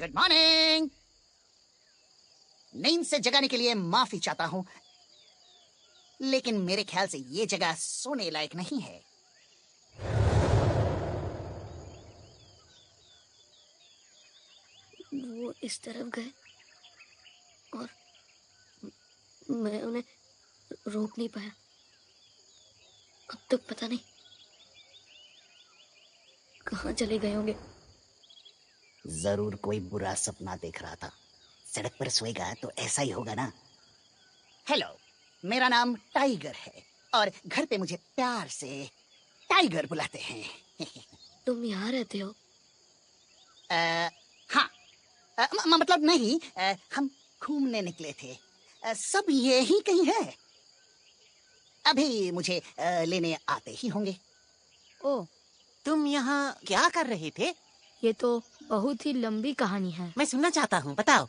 Good morning. नींद से जगाने के लिए माफी चाहता हूं, लेकिन मेरे ख्याल से ये जगह सोने लायक नहीं है। वो इस तरफ गए और मैं उन्हें रोक नहीं पाया। अब तक पता नहीं कहाँ चले गए होंगे। जरूर कोई बुरा सपना देख रहा था। सड़क पर सोएगा तो ऐसा ही होगा ना। हेलो, मेरा नाम टाइगर है और घर पे मुझे प्यार से टाइगर बुलाते हैं। तुम यहाँ रहते हो? हाँ, मतलब नहीं, हम घूमने निकले थे। सब यही कहीं है। अभी मुझे लेने आते ही होंगे। ओह, तुम यहाँ क्या कर रहे थे? ये तो बहुत ही लंबी कहानी है। मैं सुनना चाहता हूँ, बताओ।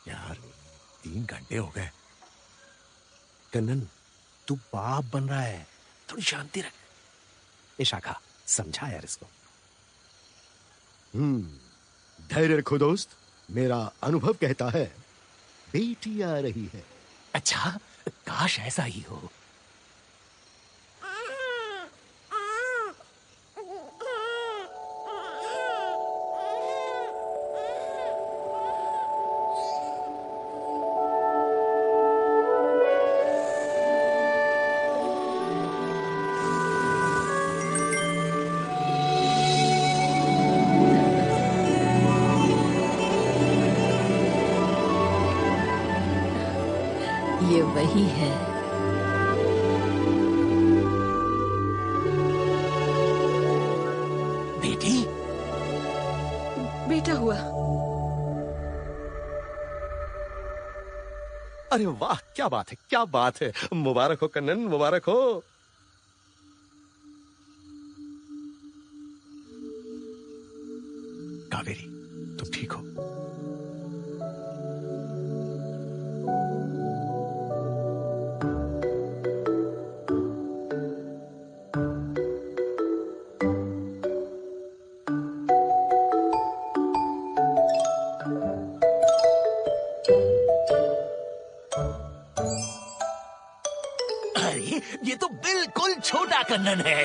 यार 3 घंटे हो गए। कन्नन, तू बाप बन रहा है, थोड़ी शांति रख। ए शाखा, समझा यार इसको। धैर्य रखो दोस्त, मेरा अनुभव कहता है बेटी आ रही है। अच्छा, काश ऐसा ही हो। ये वही है। बेटी, बेटा हुआ। अरे वाह, क्या बात है, क्या बात है। मुबारक हो कन्नन, मुबारक हो। कावेरी, तुम ठीक हो? अरे, ये तो बिल्कुल छोटा कन्नन है।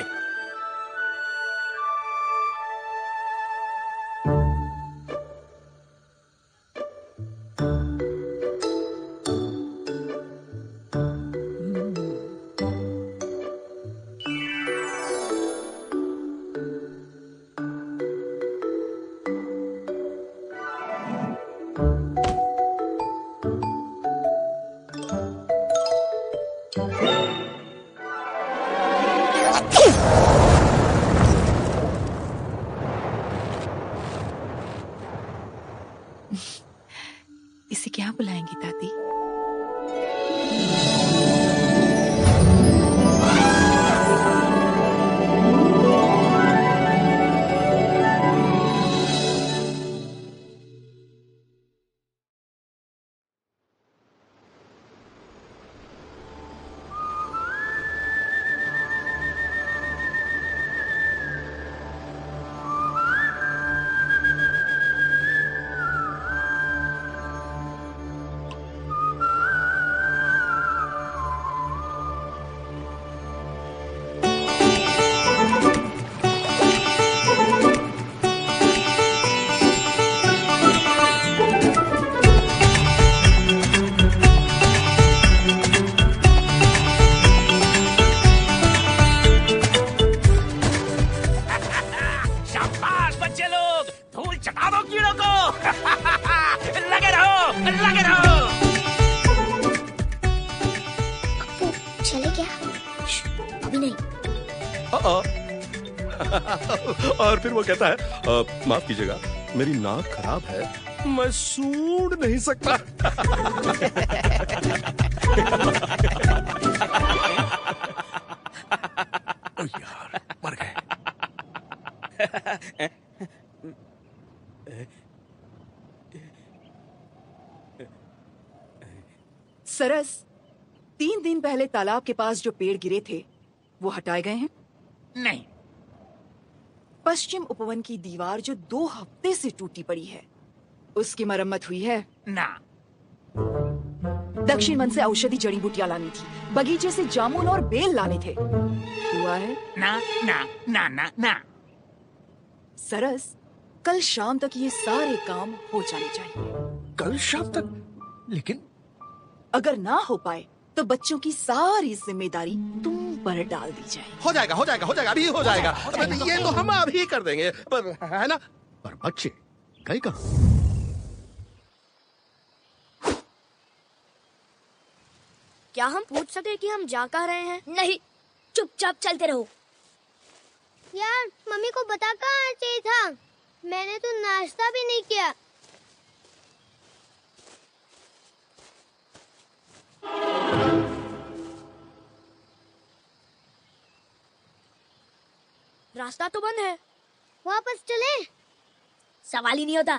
इसे क्या बुलाएंगी दादी? और फिर वो कहता है माफ कीजिएगा, मेरी नाक खराब है, मैं सूंघ नहीं सकता। ओ यार, मर गए। सरस, 3 दिन पहले तालाब के पास जो पेड़ गिरे थे वो हटाए गए हैं? नहीं। पश्चिम उपवन की दीवार जो 2 हफ्ते से टूटी पड़ी है, उसकी मरम्मत हुई है? ना। दक्षिण वन से औषधि जड़ी बूटियां लानी थी, बगीचे से जामुन और बेल लाने थे, हुआ है? ना ना ना ना ना। सरस, कल शाम तक ये सारे काम हो जाने चाहिए। कल शाम तक? लेकिन अगर ना हो पाए तो बच्चों की सारी जिम्मेदारी तुम पर डाल दी जाए। हो जाएगा, हो जाएगा, हो जाएगा, अभी हो जाएगा। ये तो हम अभी कर देंगे, पर है ना? पर बच्चे गए कहाँ? क्या हम पूछ सके कि हम जा कहाँ रहे हैं? नहीं, चुपचाप चलते रहो। यार, मम्मी को बता कहाँ आना चाहिए था। मैंने तो नाश्ता भी नहीं किया। रास्ता तो बंद है। वापस चले? सवाल ही नहीं होता।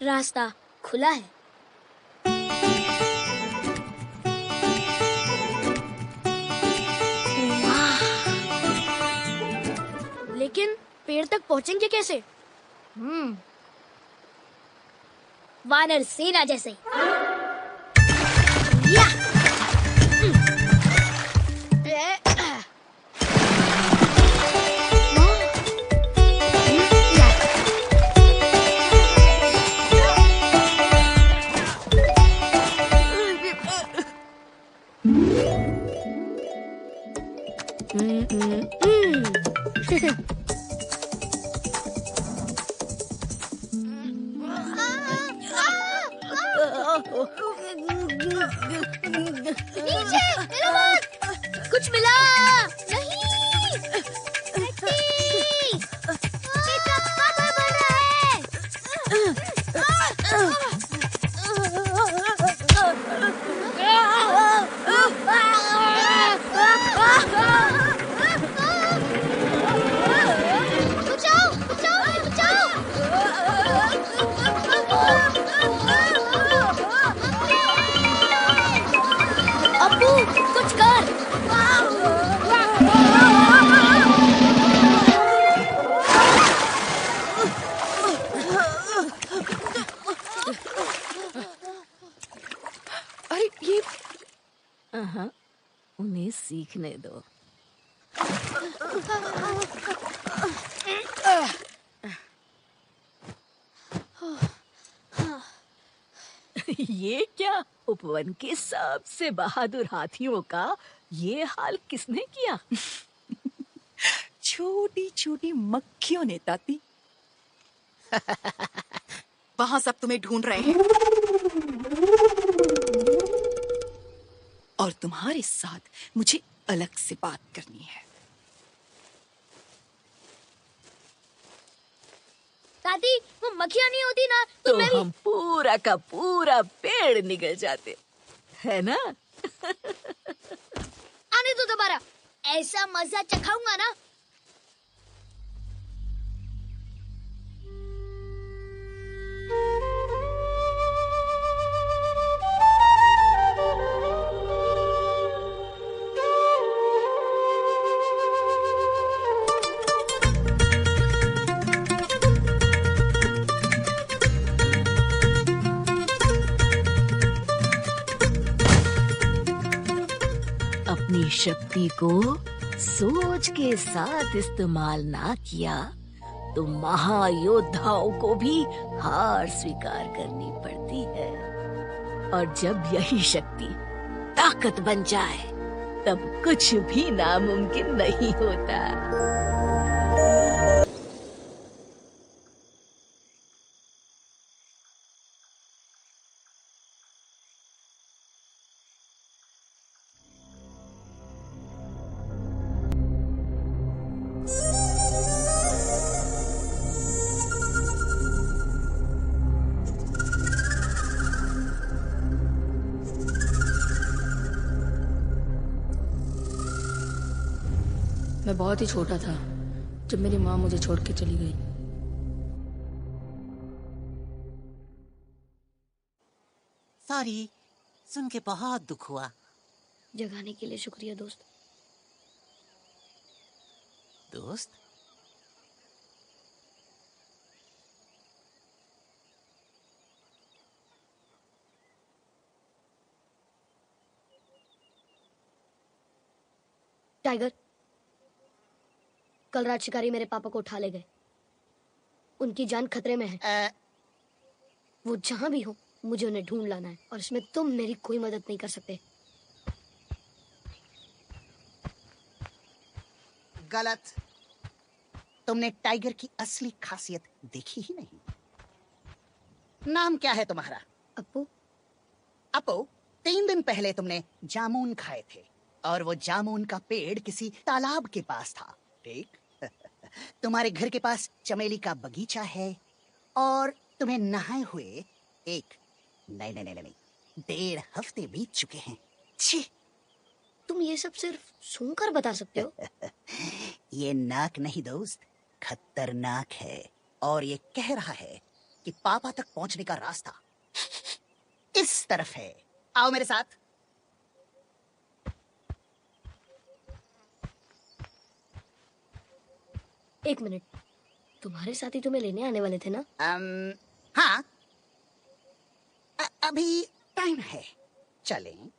रास्ता खुला है। लेकिन पेड़ तक पहुंचेंगे कैसे? वानर सेना जैसे। या! नीचे, मेरा हाथ! कुछ मिला? नहीं! हट्टी! ये चक्का बन रहा है। बचाओ, बचाओ, बचाओ! अप्पू, कुछ कर। अरे ये उन्हें सीखने दो। ये क्या, उपवन के सबसे बहादुर हाथियों का ये हाल किसने किया? छोटी छोटी मक्खियों ने ताती। वहां सब तुम्हें ढूंढ रहे हैं और तुम्हारे साथ मुझे अलग से बात करनी है। दादी, वो मक्खियाँ नहीं होती ना तो तो मैं भी... हम पूरा का पूरा पेड़ निकल जाते, है ना? आने दो दोबारा, ऐसा मजा चखाऊंगा ना। अपनी शक्ति को सोच के साथ इस्तेमाल ना किया तो महायोद्धाओं को भी हार स्वीकार करनी पड़ती है, और जब यही शक्ति ताकत बन जाए तब कुछ भी नामुमकिन नहीं होता। मैं बहुत ही छोटा था जब मेरी माँ मुझे छोड़ के चली गई। सॉरी, सुन के बहुत दुख हुआ। जगाने के लिए शुक्रिया दोस्त। दोस्त? टाइगर, कल रात शिकारी मेरे पापा को उठा ले गए। उनकी जान खतरे में है। वो जहां भी हो मुझे उन्हें ढूंढ लाना है और इसमें तुम मेरी कोई मदद नहीं कर सकते। गलत। तुमने टाइगर की असली खासियत देखी ही नहीं। नाम क्या है तुम्हारा? अप्पू। अप्पू, 3 दिन पहले तुमने जामुन खाए थे और वो जामुन का पेड़ किसी तालाब के पास था, ठीक? तुम्हारे घर के पास चमेली का बगीचा है और तुम्हें नहाए हुए नहीं, 1.5 हफ्ते बीत चुके हैं। छी! तुम ये सब सिर्फ सुनकर बता सकते हो। ये नाक नहीं दोस्त, खतरनाक है और ये कह रहा है कि पापा तक पहुंचने का रास्ता इस तरफ है। आओ मेरे साथ। एक मिनट, तुम्हारे साथी तुम्हें लेने आने वाले थे ना? हाँ, अभी टाइम है, चलें।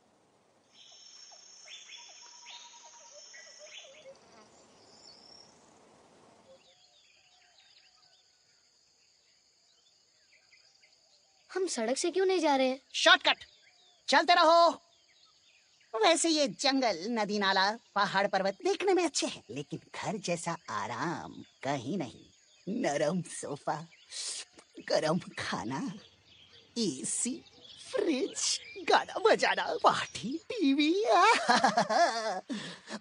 हम सड़क से क्यों नहीं जा रहे हैं? शॉर्टकट, चलते रहो। वैसे ये जंगल, नदी नाला, पहाड़ पर्वत देखने में अच्छे हैं, लेकिन घर जैसा आराम कहीं नहीं। नरम सोफा, गरम खाना, एसी, फ्रिज, गाना बजाना, पार्टी, टीवी।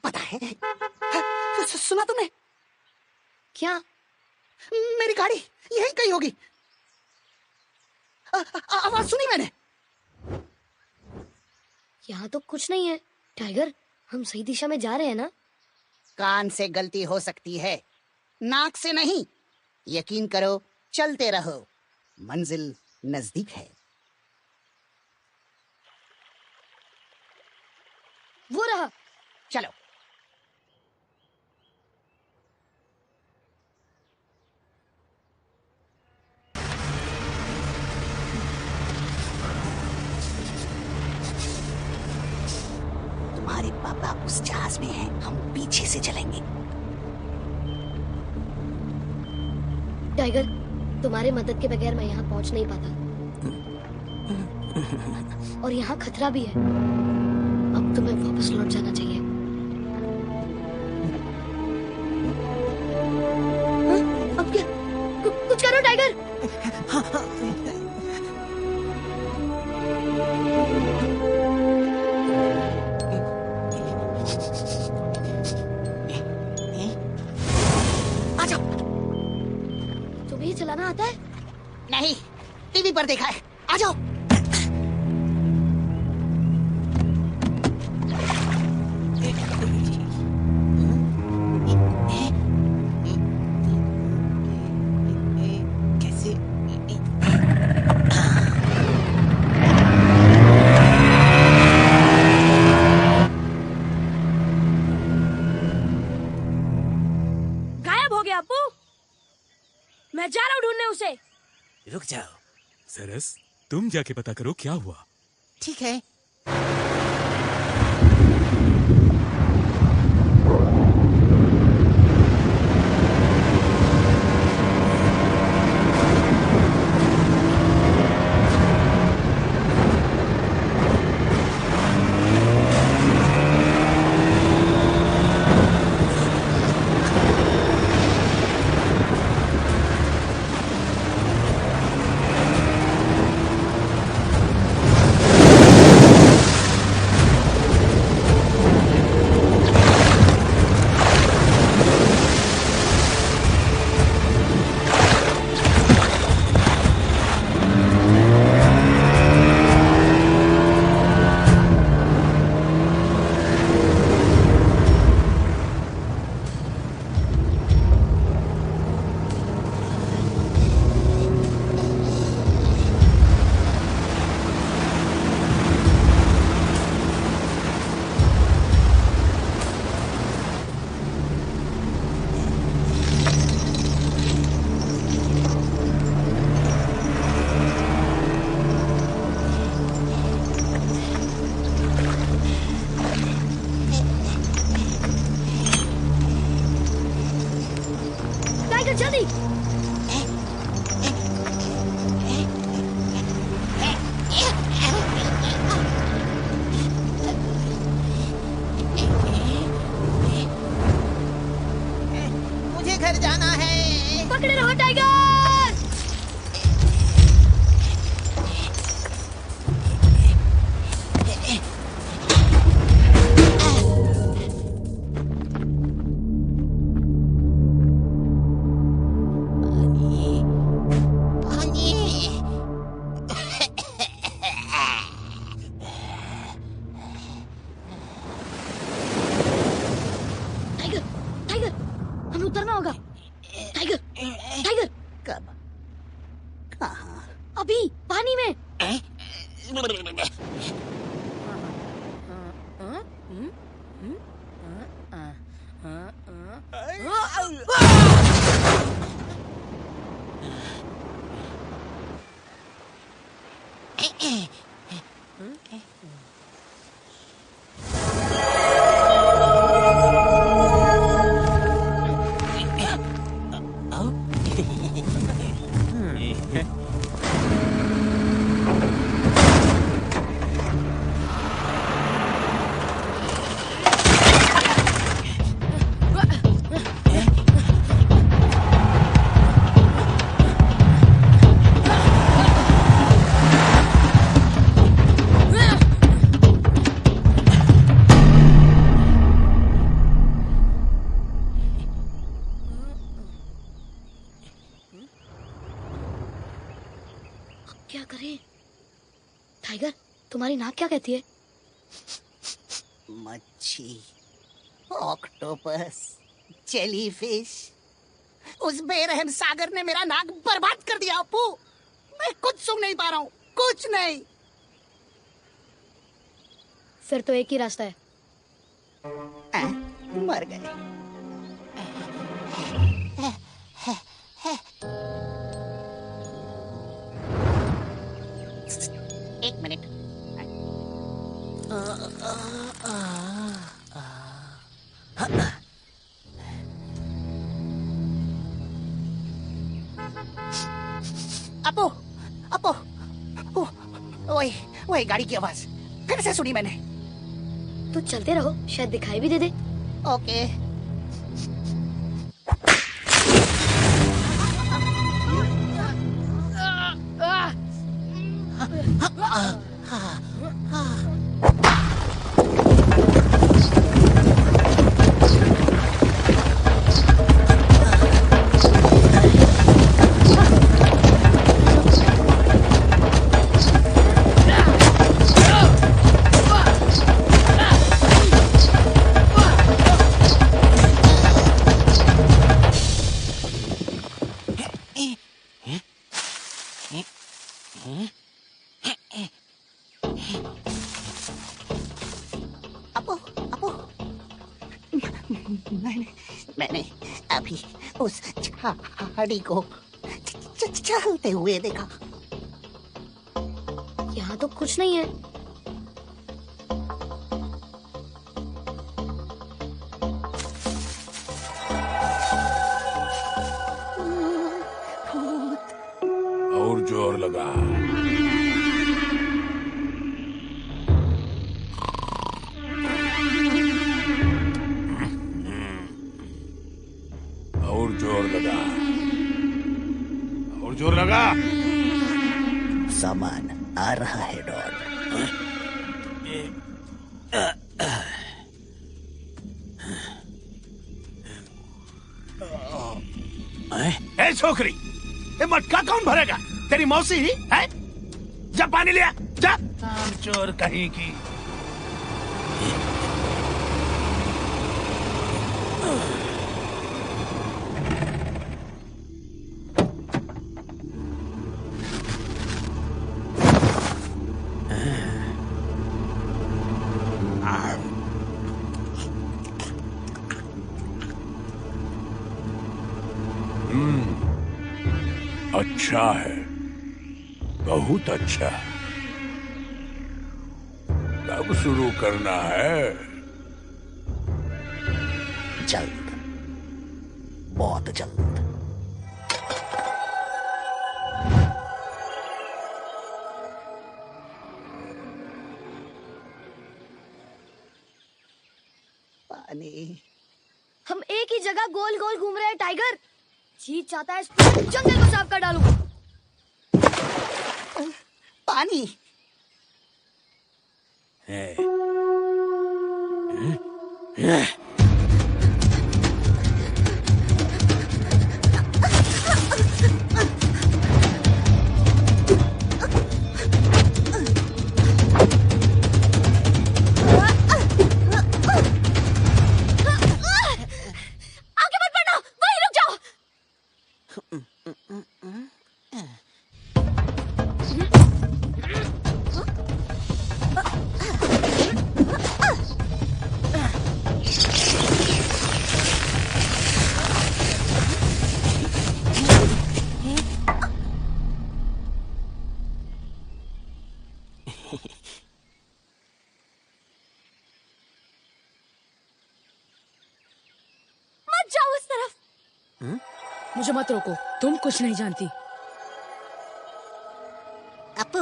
पता है, सुना तुमने? क्या? मेरी गाड़ी यहीं कहीं होगी। आवाज सुनी मैंने। यहाँ तो कुछ नहीं है। टाइगर, हम सही दिशा में जा रहे हैं ना? कान से गलती हो सकती है, नाक से नहीं। यकीन करो, चलते रहो, मंजिल नजदीक है। वो रहा। चलो। तुम्हारे पापा उस जहाज में हैं, हम पीछे से चलेंगे। टाइगर, तुम्हारे मदद के बगैर मैं यहाँ पहुँच नहीं पाता। और यहाँ खतरा भी है। अब तुम्हें वापस लौट जाना चाहिए। हाँ? अब क्या? कुछ करो टाइगर। तुम्हें चलाना आता है? नहीं, टीवी पर देखा है। आ जाओ। कैसे? गायब हो गया अप्पू। मैं जा रहा हूँ ढूंढने उसे। रुक जाओ। सरस, तुम जाके पता करो क्या हुआ। ठीक है। नहीं, पानी में। क्या करें? टाइगर, तुम्हारी नाक क्या कहती है? मच्छी, ऑक्टोपस, जेलीफिश। उस बेरहम सागर ने मेरा नाक बर्बाद कर दिया अपू। मैं कुछ सुन नहीं पा रहा हूँ, कुछ नहीं। फिर तो एक ही रास्ता है। मर गए। एक मिनट। अपो, अपो, ओए, ओए, गाड़ी की आवाज फिर से सुनी मैंने। तो चलते रहो, शायद दिखाई भी दे दे। ओके। मैंने अभी उस झाड़ी को चलते हुए देखा। यहाँ तो कुछ नहीं है। और जोर लगा। और जोर लगा। और जोर लगा। सामान आ रहा है डॉन। ए छोकरी, ये मटका कौन भरेगा? तेरी मौसी ही है? जा पानी लिया, जा। चोर कहीं की। अच्छा है, बहुत अच्छा। कब शुरू करना है? जल्द, बहुत जल्द। पानी। हम एक ही जगह गोल गोल घूम रहे हैं टाइगर। जी चाहता है इस पूरे जंगल को साफ कर डालूं। पानी। आगे मत बढ़ना, वहीं रुक जाओ। मत जाओ उस तरफ। मुझे मत रोको, तुम कुछ नहीं जानती। अपू,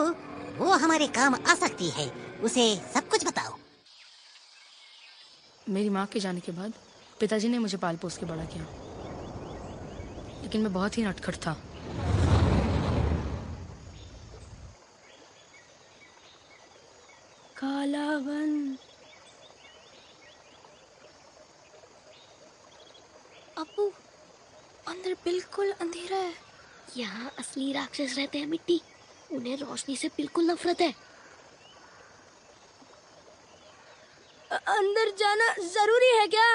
वो हमारे काम आ सकती है, उसे सब कुछ बताओ। मेरी माँ के जाने के बाद पिताजी ने मुझे पाल पोस के बड़ा किया, लेकिन मैं बहुत ही नटखट था। कालावन। अपू, अंदर बिल्कुल अंधेरा है। यहाँ असली राक्षस रहते हैं मिट्टी, उन्हें रोशनी से बिल्कुल नफरत है। अंदर जाना जरूरी है क्या?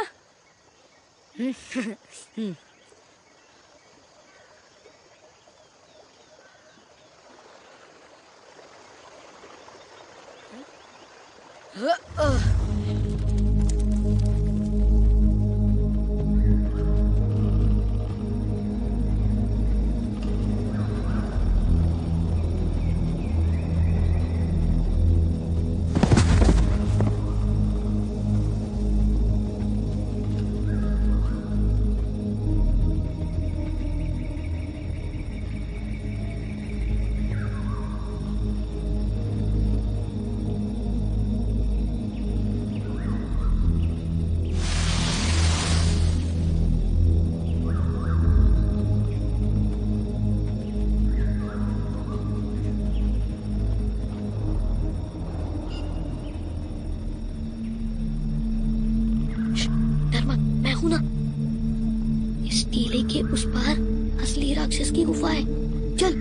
इस टीले के उस पार असली राक्षस की गुफा है। चल।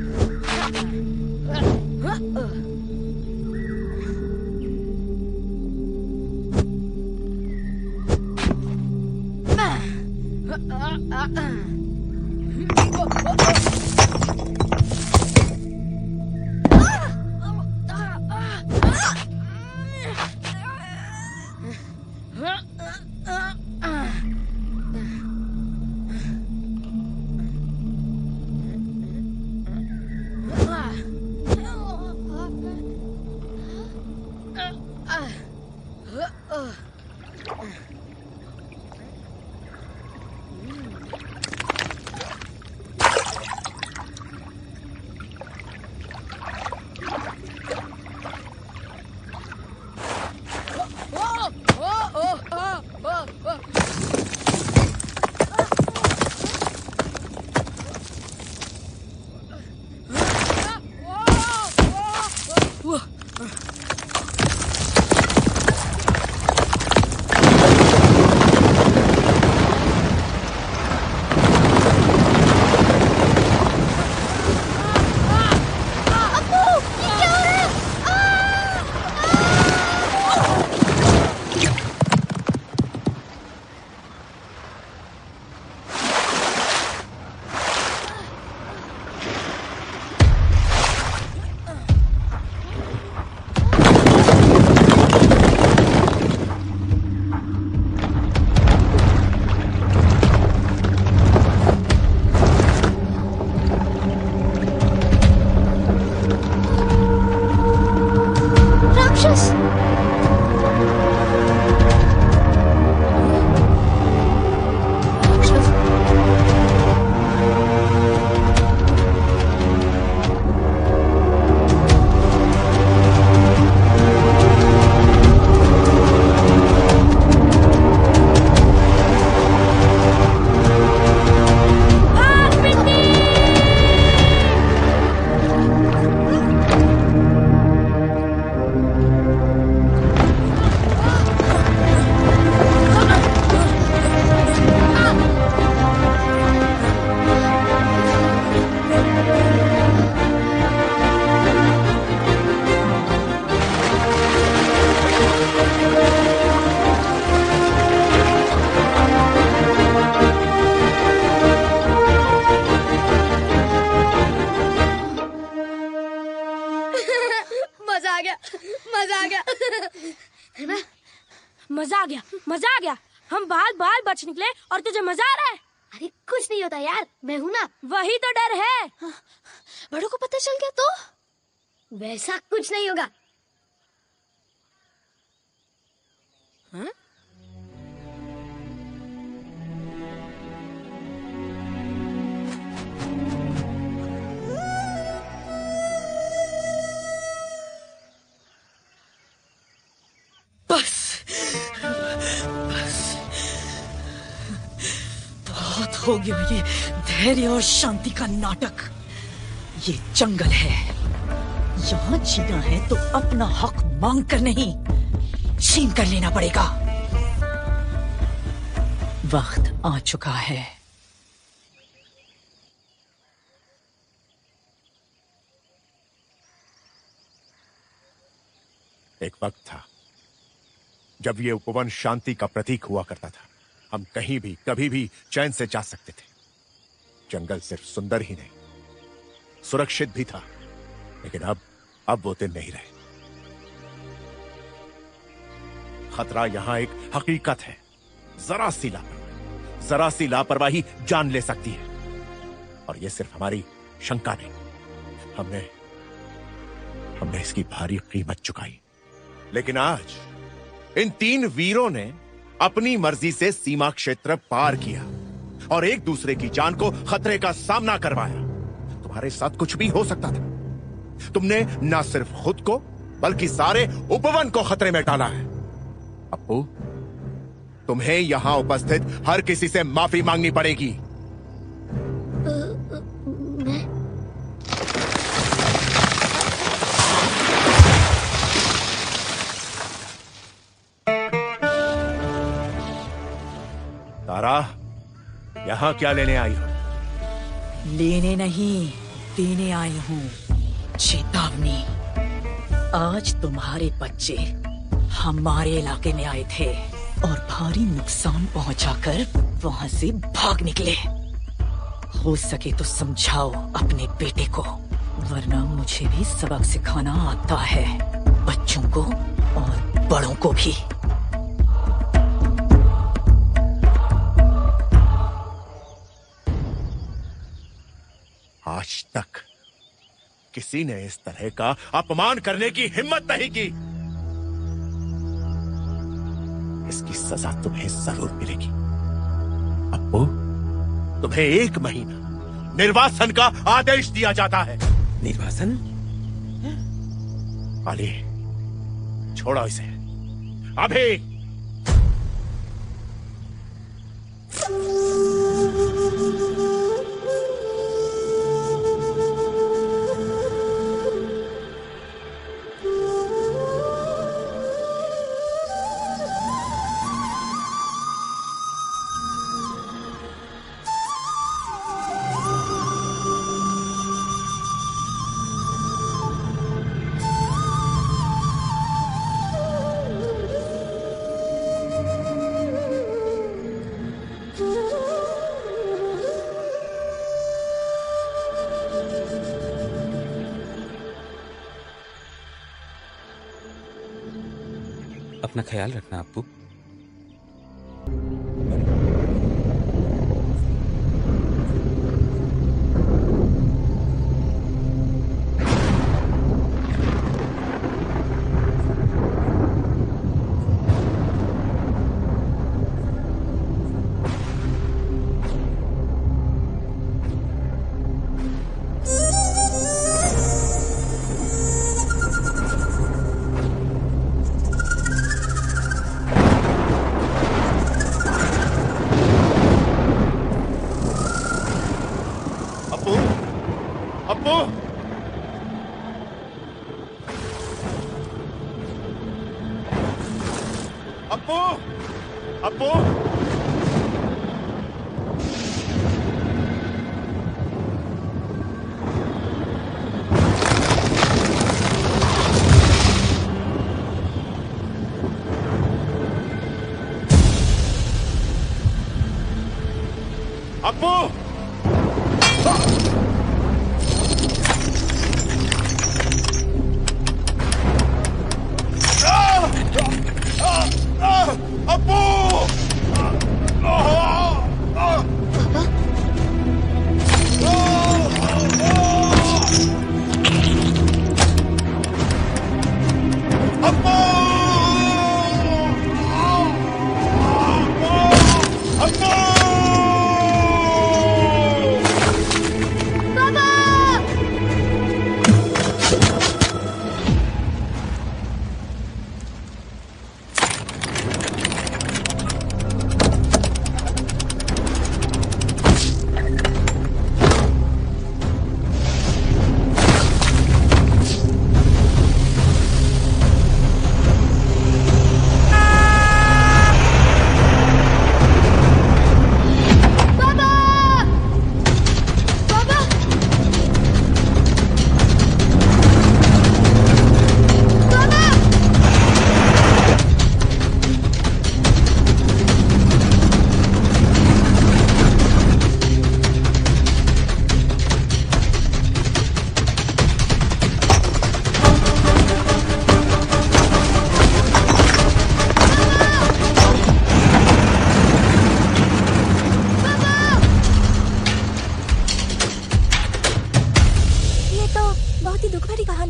मजा आ गया। हम बाल बच निकले और तुझे मजा आ रहा है? अरे कुछ नहीं होता यार, मैं हूं ना। वही तो डर है। बड़ों को पता चल गया तो? वैसा कुछ नहीं होगा। हाँ? बस बहुत हो गया ये धैर्य और शांति का नाटक। ये जंगल है, यहाँ जीना है तो अपना हक मांग कर नहीं, छीन कर लेना पड़ेगा। वक्त आ चुका है। एक वक्त था जब ये उपवन शांति का प्रतीक हुआ करता था। हम कहीं भी कभी भी चैन से जा सकते थे। जंगल सिर्फ सुंदर ही नहीं, सुरक्षित भी था। लेकिन अब वो दिन नहीं रहे। खतरा यहां एक हकीकत है। जरा सी लापरवाही जान ले सकती है। और ये सिर्फ हमारी शंका नहीं, हमने इसकी भारी कीमत चुकाई। लेकिन आज इन 3 वीरों ने अपनी मर्जी से सीमा क्षेत्र पार किया और एक दूसरे की जान को खतरे का सामना करवाया। तुम्हारे साथ कुछ भी हो सकता था। तुमने न सिर्फ खुद को बल्कि सारे उपवन को खतरे में डाला है। अप्पू, तुम्हें यहां उपस्थित हर किसी से माफी मांगनी पड़ेगी। तारा, यहां क्या लेने आई हो? लेने नहीं, देने आई हूँ चेतावनी। आज तुम्हारे बच्चे हमारे इलाके में आए थे और भारी नुकसान पहुंचाकर वहां से भाग निकले। हो सके तो समझाओ अपने बेटे को, वरना मुझे भी सबक सिखाना आता है, बच्चों को और बड़ों को भी। आज तक किसी ने इस तरह का अपमान करने की हिम्मत नहीं की। इसकी सजा तुम्हें जरूर मिलेगी। अप्पू, तुम्हें 1 महीना निर्वासन का आदेश दिया जाता है। निर्वासन? अली, छोड़ो इसे अभी। अपना ख्याल रखना अप्पू।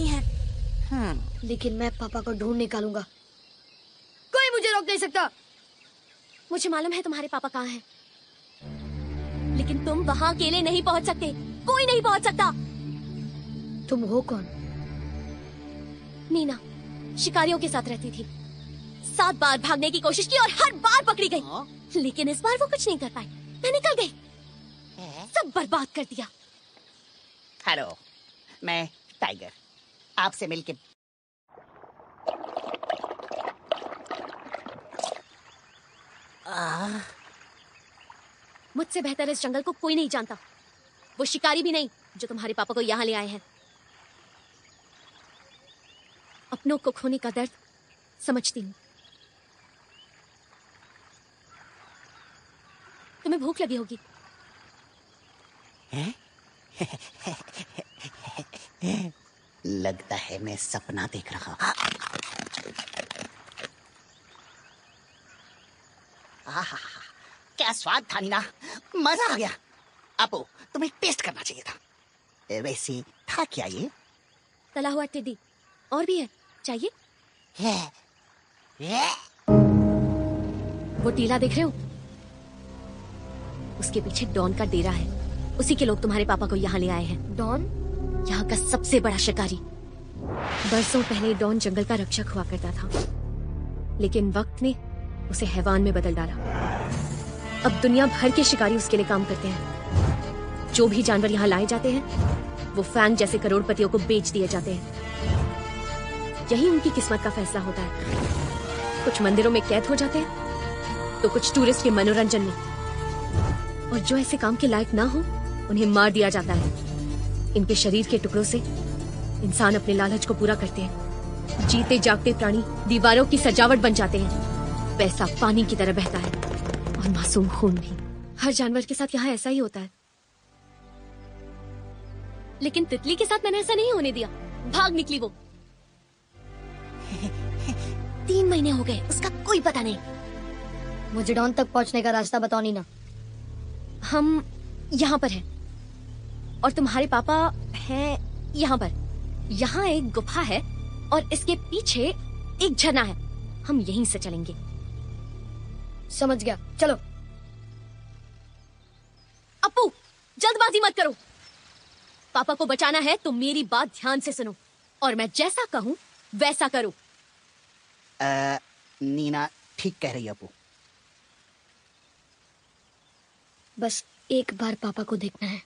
है। लेकिन मैं पापा को ढूंढ निकालूंगा। कोई मुझे रोक नहीं सकता। मुझे मालूम है तुम्हारे पापा कहाँ हैं, लेकिन तुम वहाँ अकेले नहीं पहुँच सकते। कोई नहीं पहुँच सकता। तुम हो कौन? नीना शिकारियों के साथ रहती थी। 7 बार भागने की कोशिश की और हर बार पकड़ी गई, लेकिन इस बार वो कुछ नहीं कर पाई। मैं निकल गई, सब बर्बाद कर दिया। हेलो, मैं टाइगर। आपसे मिलके मुझसे बेहतर इस जंगल को कोई नहीं जानता। वो शिकारी भी नहीं जो तुम्हारे पापा को यहाँ ले आए हैं। अपनों को खोने का दर्द समझती हूँ। तुम्हें भूख लगी होगी। लगता है मैं सपना देख रहा हूँ। क्या स्वाद था नीना, मजा आ गया। अपू, तुम्हें टेस्ट करना चाहिए था। वैसे था क्या ये? तला हुआ टिड्डी। और भी है, चाहिए? वो टीला देख रहे हो? उसके पीछे डॉन का डेरा है। उसी के लोग तुम्हारे पापा को यहाँ ले आए हैं। डॉन? यहाँ का सबसे बड़ा शिकारी। बरसों पहले डॉन जंगल का रक्षक हुआ करता था, लेकिन वक्त ने उसे हैवान में बदल डाला। अब दुनिया भर के शिकारी उसके लिए काम करते हैं। जो भी जानवर यहाँ लाए जाते हैं वो फैंग जैसे करोड़पतियों को बेच दिए जाते हैं। यही उनकी किस्मत का फैसला होता है। कुछ मंदिरों में कैद हो जाते हैं तो कुछ टूरिस्ट के मनोरंजन में, और जो ऐसे काम के लायक ना हो उन्हें मार दिया जाता है। इनके शरीर के टुकड़ों से इंसान अपने लालच को पूरा करते हैं। जीते जागते प्राणी दीवारों की सजावट बन जाते हैं। पैसा पानी की तरह बहता है और मासूम खून भी। हर जानवर के साथ यहाँ ऐसा ही होता है, लेकिन तितली के साथ मैंने ऐसा नहीं होने दिया। भाग निकली वो। 3 महीने हो गए, उसका कोई पता नहीं। मुझे डॉन तक पहुंचने का रास्ता बताओ नीना। हम यहाँ पर हैं और तुम्हारे पापा हैं यहाँ पर। यहाँ एक गुफा है और इसके पीछे एक झरना है। हम यहीं से चलेंगे। समझ गया, चलो। अपू, जल्दबाजी मत करो। पापा को बचाना है तो मेरी बात ध्यान से सुनो और मैं जैसा कहूँ वैसा करो। नीना ठीक कह रही है अपू। बस एक बार पापा को देखना है।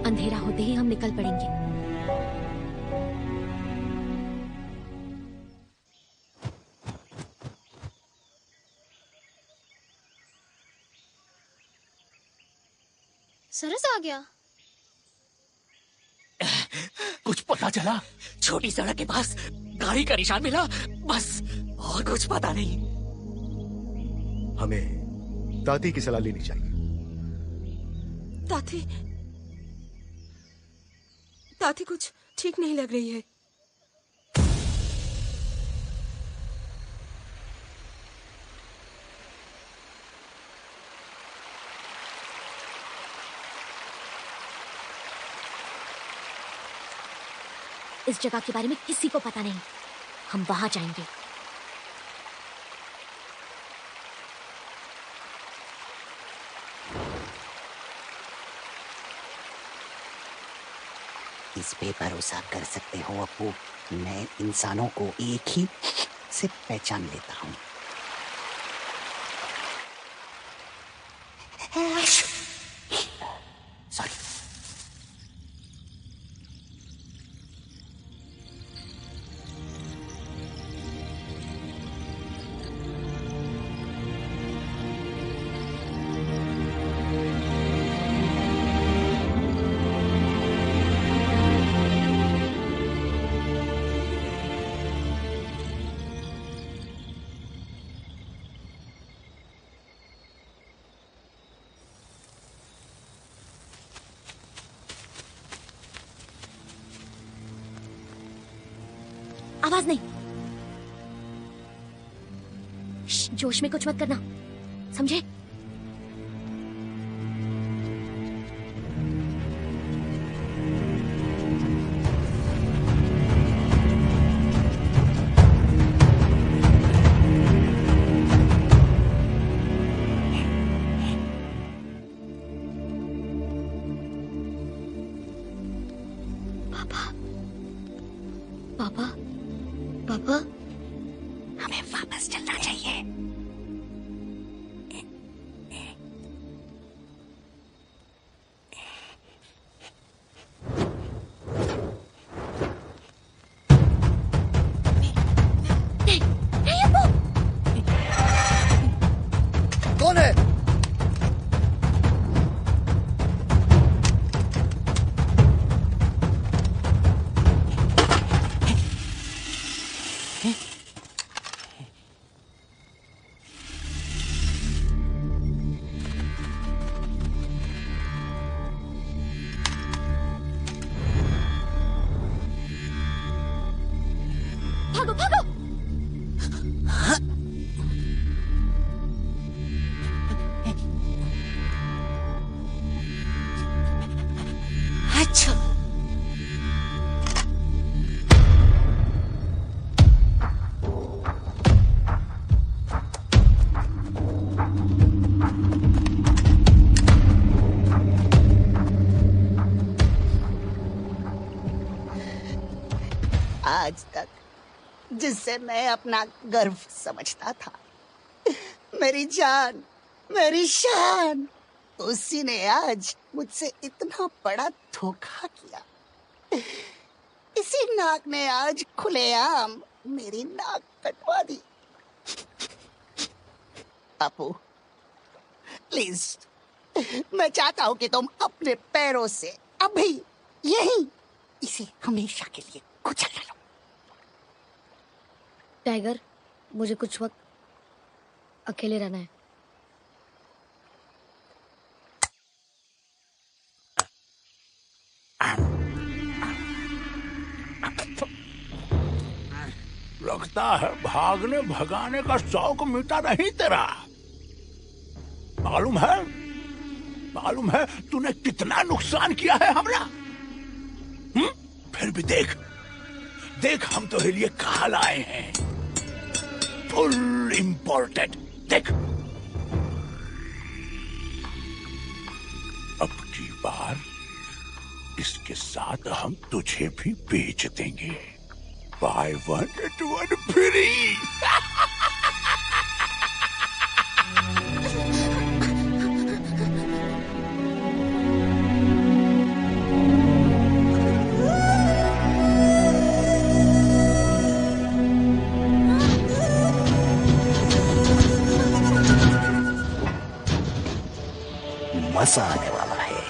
अंधेरा होते ही हम निकल पड़ेंगे। सरस आ गया। कुछ पता चला? छोटी सड़क के पास गाड़ी का निशान मिला, बस, और कुछ पता नहीं। हमें दादी की सलाह लेनी चाहिए। ताती कुछ ठीक नहीं लग रही है। इस जगह के बारे में किसी को पता नहीं। हम वहां जाएंगे। इस पे भरोसा कर सकते हो अपू। मैं इंसानों को एक ही से पहचान लेता हूँ। सॉरी। आवाज नहीं। जोश में कुछ मत करना, समझे? पापा, पापा, हमें वापस चलना चाहिए। कौन है? भागो भागो। अच्छा, आज तक जिससे मैं अपना गर्व समझता था, मेरी जान, मेरी शान, उसी ने आज मुझसे इतना बड़ा धोखा किया। इसी नाग ने आज खुलेआम मेरी नाक कटवा दी। अपू, प्लीज, मैं चाहता हूं कि तुम अपने पैरों से अभी यहीं इसे हमेशा के लिए कुचल लो। टाइगर, मुझे कुछ वक्त अकेले रहना है। लगता है भागने भगाने का शौक मिटा नहीं तेरा। मालूम है तूने कितना नुकसान किया है हमरा। फिर भी देख हम तो लिए कहा लाए हैं, फुल इम्पोर्टेड। देख, अब की बार इसके साथ हम तुझे भी बेच देंगे। Buy one get one free। मजा आने वाला है।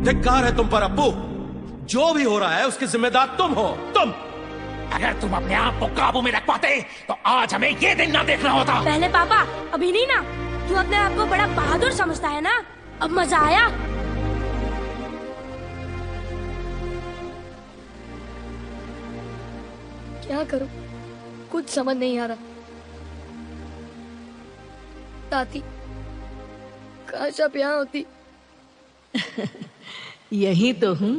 धिक्कार है तुम पर अप्पू। जो भी हो रहा है उसकी जिम्मेदार तुम हो। तुम अगर तुम अपने आप को काबू में रख पाते तो आज हमें ये दिन ना देखना होता। पहले पापा, अभी नहीं ना। तू अपने आप को बड़ा बहादुर समझता है ना। अब मजा आया। क्या करूं, कुछ समझ नहीं आ रहा। ताती, काश आप यहाँ होती। यही तो हूँ।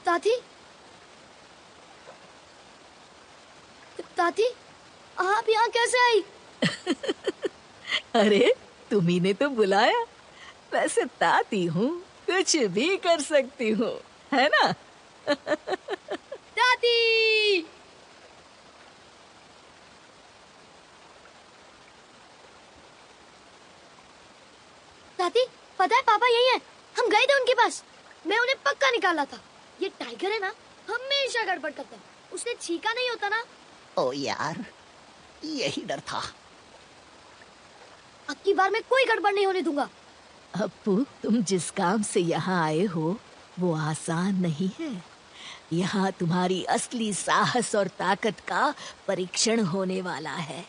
ताती, ताती, आप यहाँ कैसे आई? अरे तुम्ही ने तो बुलाया। वैसे ताती हूँ, कुछ भी कर सकती हूँ, है ना? ताती! ताती, पता है पापा यही है। हम गए थे उनके पास, मैं उन्हें पक्का निकाला था। ये टाइगर है ना, हमेशा गड़बड़ करता है। उसने छीका नहीं होता ना। ओ यार, यही डर था। अब की बार मैं कोई गड़बड़ नहीं होने दूंगा। अप्पू, तुम जिस काम से यहाँ आए हो वो आसान नहीं है। यहाँ तुम्हारी असली साहस और ताकत का परीक्षण होने वाला है।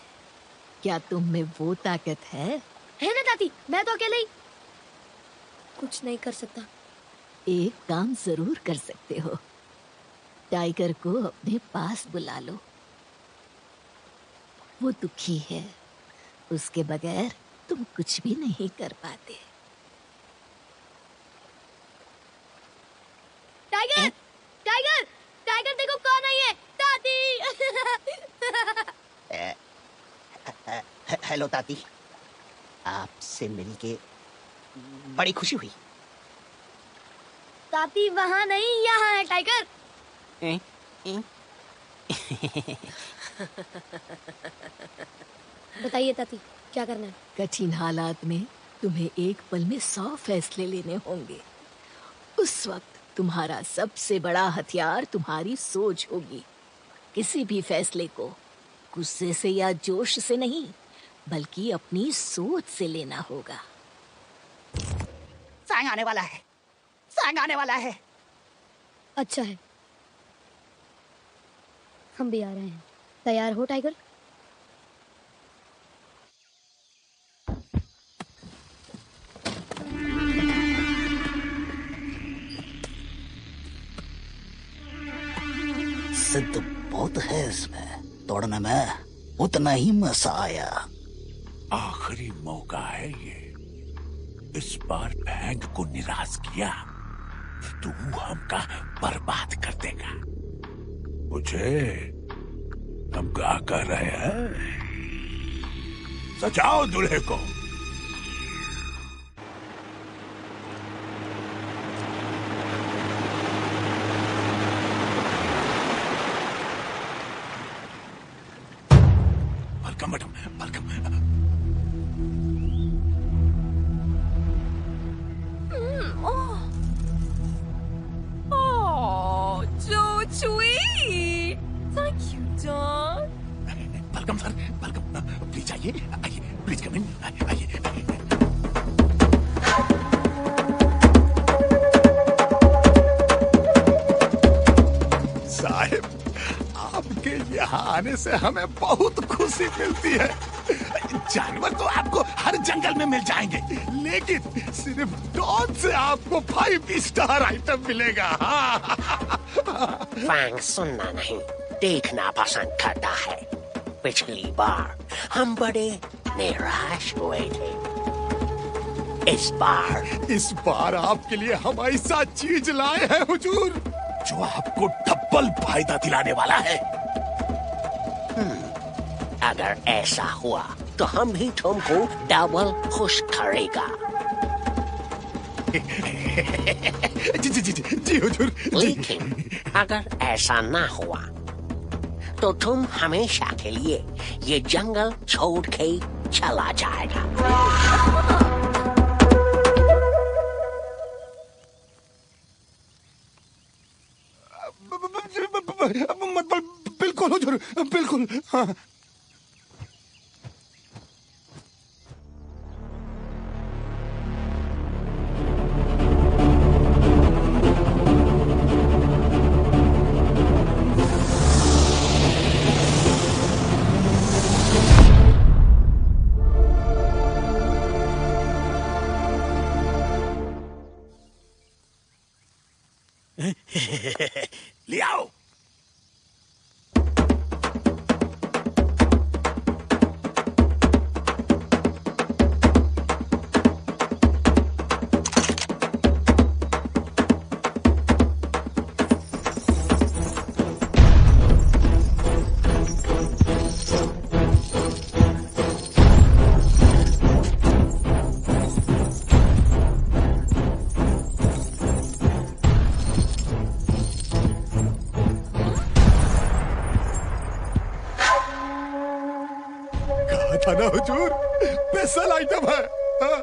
क्या तुम में वो ताकत है ना दादी? मैं तो अकेले ही कुछ नहीं कर सकता। एक काम जरूर कर सकते हो। टाइगर को अपने पास बुला लो। वो दुखी है, उसके बगैर तुम कुछ भी नहीं कर पाते। टाइगर, टाइगर, टाइगर देखो कौन आई है। दादी। हेलो ताती, आपसे मिलके बड़ी खुशी हुई। ताती वहाँ नहीं, यहाँ है टाइगर। बताइए ताती, क्या करना है? कठिन हालात में तुम्हें एक पल में 100 फैसले लेने होंगे। उस वक्त तुम्हारा सबसे बड़ा हथियार तुम्हारी सोच होगी। किसी भी फैसले को गुस्से से या जोश से नहीं, बल्कि अपनी सोच से लेना होगा। सांग आने वाला है, सांग आने वाला है। अच्छा है, हम भी आ रहे हैं। तैयार हो टाइगर? सिद्ध बहुत है इसमें, तोड़ने में उतना ही मजा आया। आखिरी मौका है ये। इस बार फैंग को निराश किया तो हमका बर्बाद कर देगा। मुझे हम क्या कर रहे हैं? सजाओ दूल्हे को। Welcome madam, welcome. Oh, so sweet. Thank you, Don. Welcome sir, welcome. Please आइए, आइए, प्लीज कम इन, आइए। साहिब, आपके यहाँ आने से हमें बहुत खुशी मिलती है। जानवर तो आपको हर जंगल में मिल जाएंगे, लेकिन सिर्फ डॉन से आपको 5 स्टार आइटम मिलेगा। फैंग सुनना नहीं, देखना पसंद करता है। पिछली बार हम बड़े निराश हुए थे। इस बार आपके लिए हम ऐसा चीज लाए हैं हुजूर, जो आपको डबल फायदा दिलाने वाला है। अगर ऐसा हुआ तो हम भी तुमको डबल खुश करेगा। जी हुजूर। लेकिन अगर ऐसा ना हुआ तो तुम हमेशा के लिए ये जंगल छोड़ के चला जाएगा। बिल्कुल हुजूर, बिल्कुल। हाँ। ले आओ। था ना हुजूर, स्पेशल आइटम है। हाँ?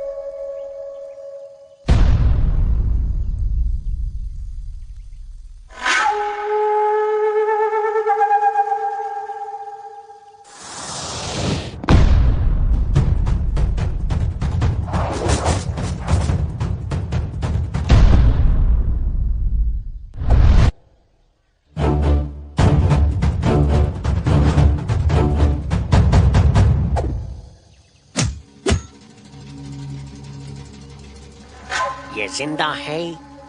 ये जिंदा है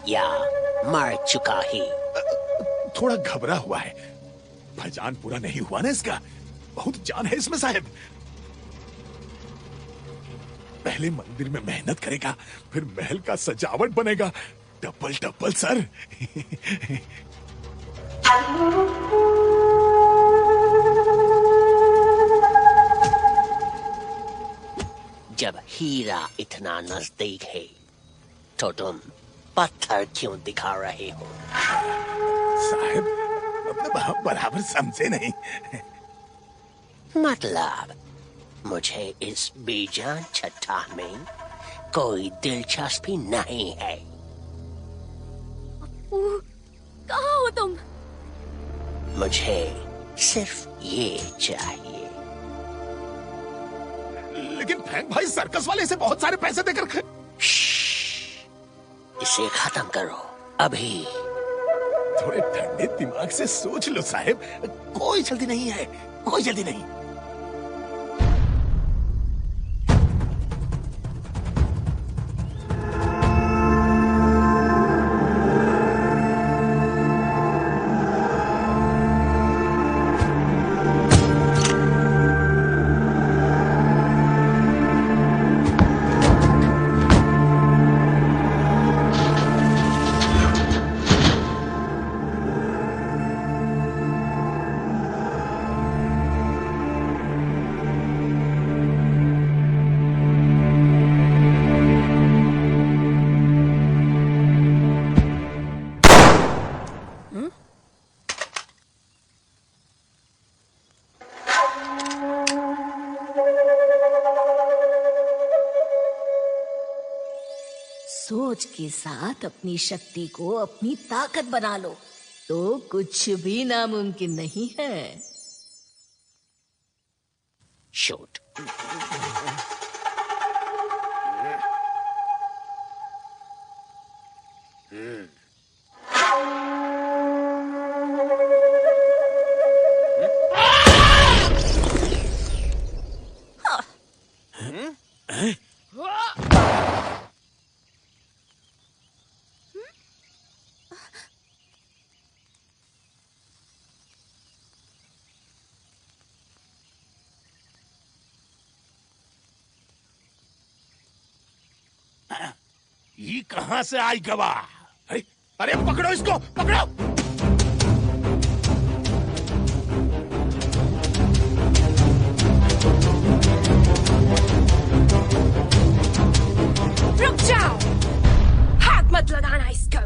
या मर चुका है? थोड़ा घबरा हुआ है। भजान पूरा नहीं हुआ ना इसका। बहुत जान है इसमें साहब। पहले मंदिर में मेहनत करेगा, फिर महल का सजावट बनेगा। Double double sir. जब हीरा इतना नजदीक है तो तुम पत्थर क्यों दिखा रहे हो? साहब मतलब आप बराबर समझे नहीं। मतलब मुझे इस बेजान चट्टान में कोई दिलचस्पी नहीं है। कहाँ हो तुम? मुझे सिर्फ ये चाहिए। लेकिन फैंग भाई सर्कस वाले इसे बहुत सारे पैसे देकर। इसे खत्म करो अभी। थोड़े ठंडे दिमाग से सोच लो साहब। कोई जल्दी नहीं है, कोई जल्दी नहीं। सोच के साथ अपनी शक्ति को अपनी ताकत बना लो तो कुछ भी नामुमकिन नहीं है। शूट। ये कहां से आई गवाह? अरे पकड़ो इसको, पकड़ो। रुक जाओ, हाथ मत लगाना इसको।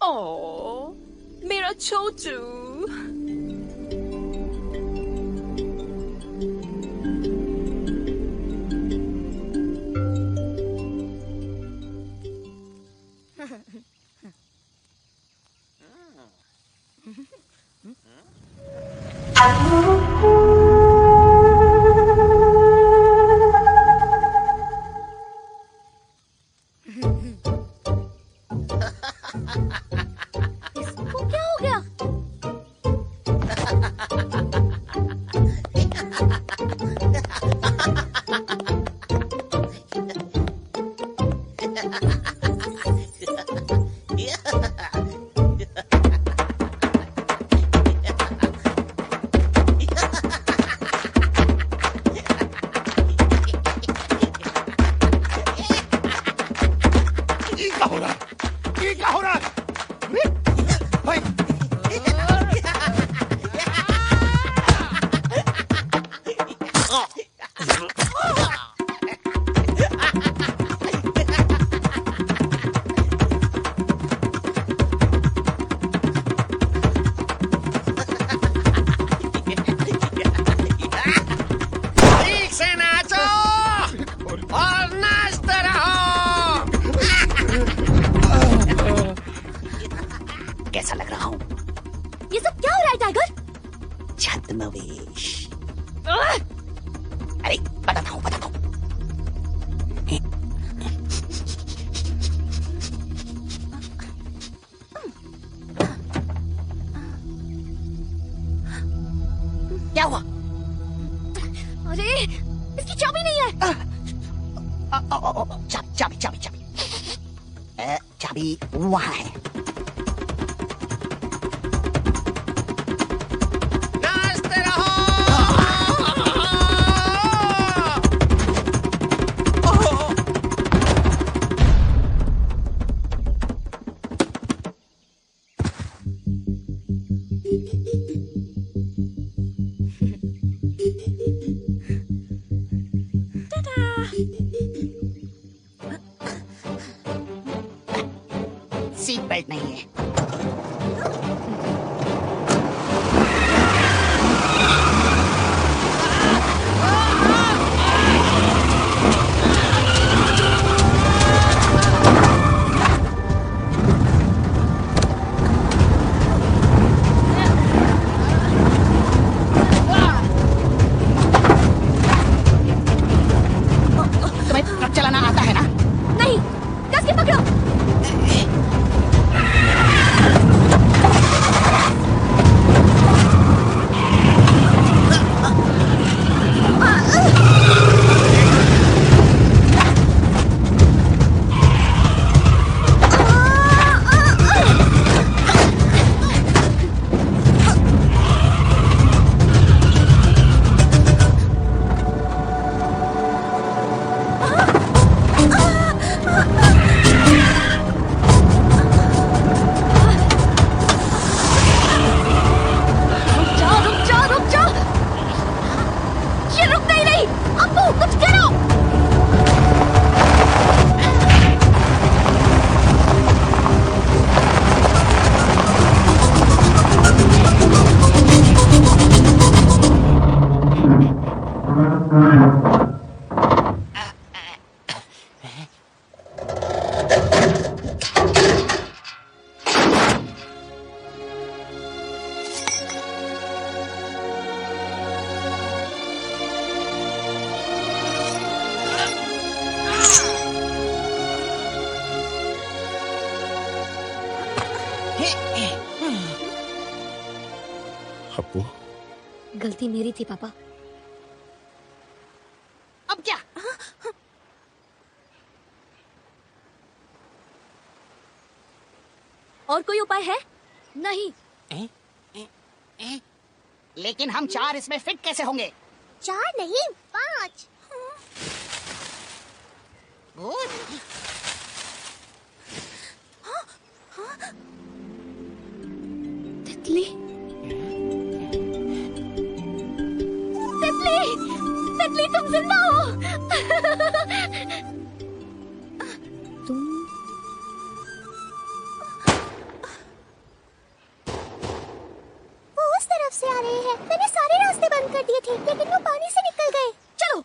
ओ, मेरा छोटू। इसको क्या हो गया? कैसा लग रहा हूँ? ये सब क्या हो रहा है टाइगर? छद्मवेश। अरे बताता हूँ, बताता हूँ। क्या हुआ? अरे इसकी चाबी नहीं है। चाबी चाबी चाबी चाबी। चाबी वहाँ है। नाचते रहो। सीट बेल्ट नहीं है। तुम्हें ट्रक चलाना आता है ना? नहीं, कस के पकड़ो। अप्पू, गलती मेरी थी पापा। अब क्या? और कोई उपाय है? नहीं। लेकिन हम 4 इसमें फिट कैसे होंगे? 4 नहीं 5। तितली, तितली, तितली तुम जिंदा हो। तुम वो उस तरफ से आ रहे हैं। मैंने सारे रास्ते बंद कर दिए थे, लेकिन वो पानी से निकल गए। चलो।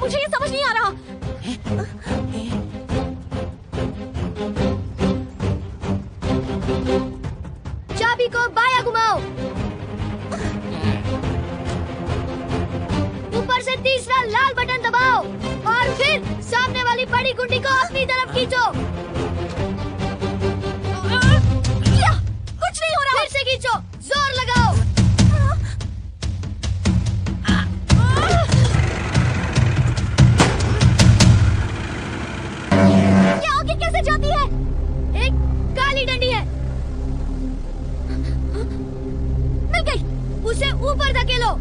मुझे ये समझ नहीं आ रहा। चाबी को बाया घुमाओ। ऊपर से तीसरा लाल बटन दबाओ और फिर सामने वाली बड़ी गुंडी को अपनी तरफ खींचो। कुछ नहीं हो रहा। फिर से खींचो, जोर लगाओ। ये आगे कैसे जाती है? एक काली डंडी है। मिल गई। उसे ऊपर धकेलो।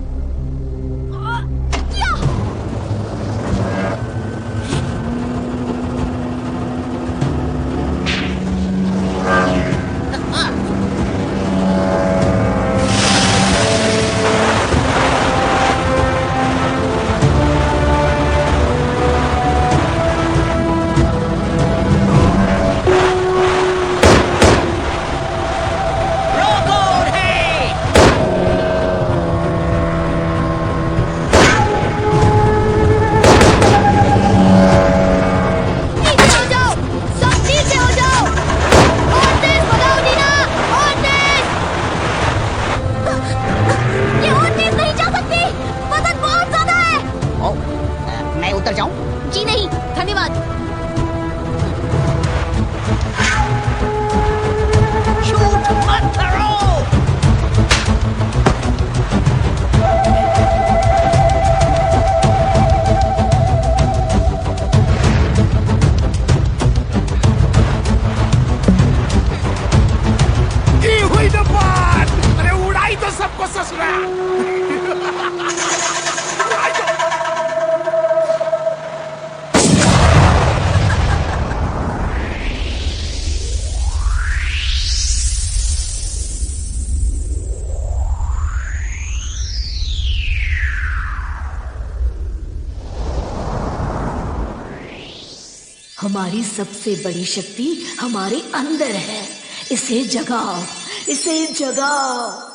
हमारी सबसे बड़ी शक्ति हमारे अंदर है। इसे जगाओ, इसे जगाओ।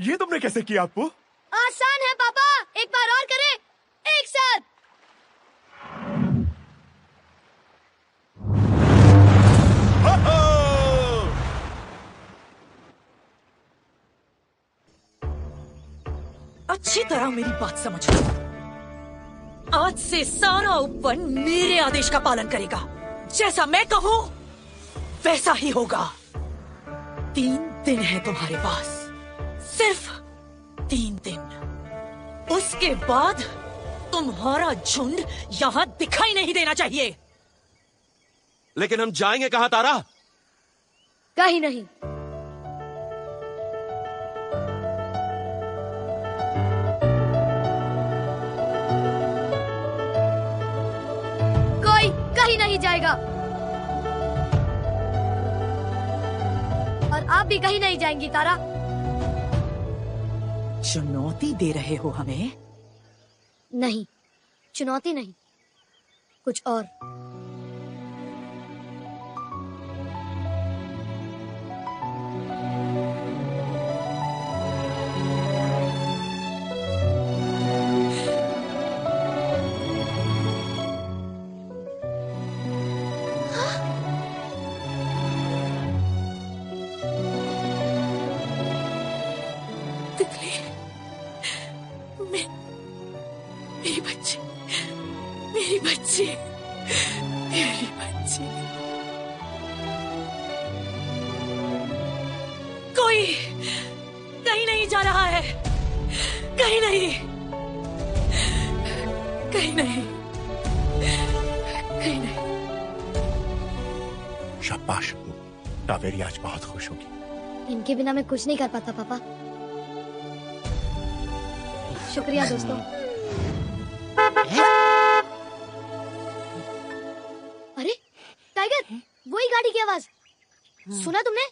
ये तुमने कैसे किया अप्पू? आसान है पापा, एक बार और करें, एक साथ। अच्छी तरह मेरी बात समझ लो। आज से सारा उपवन मेरे आदेश का पालन करेगा। जैसा मैं कहूं वैसा ही होगा। 3 दिन है तुम्हारे पास, सिर्फ 3 दिन। उसके बाद तुम्हारा झुंड यहां दिखाई नहीं देना चाहिए। लेकिन हम जाएंगे कहां तारा? कहीं नहीं। कोई कहीं नहीं जाएगा और आप भी कहीं नहीं जाएंगी तारा। चुनौती दे रहे हो हमें? नहीं, चुनौती नहीं, कुछ और। मेरी बच्ची, मेरी बच्ची, मेरी बच्ची। कोई कहीं नहीं जा रहा है, कहीं नहीं, कहीं नहीं, कहीं नहीं। शाबाश अप्पू, कावेरी आज बहुत खुश होगी। इनके बिना मैं कुछ नहीं कर पाता पापा। शुक्रिया दोस्तों। अरे टाइगर, वही गाड़ी की आवाज सुना तुमने?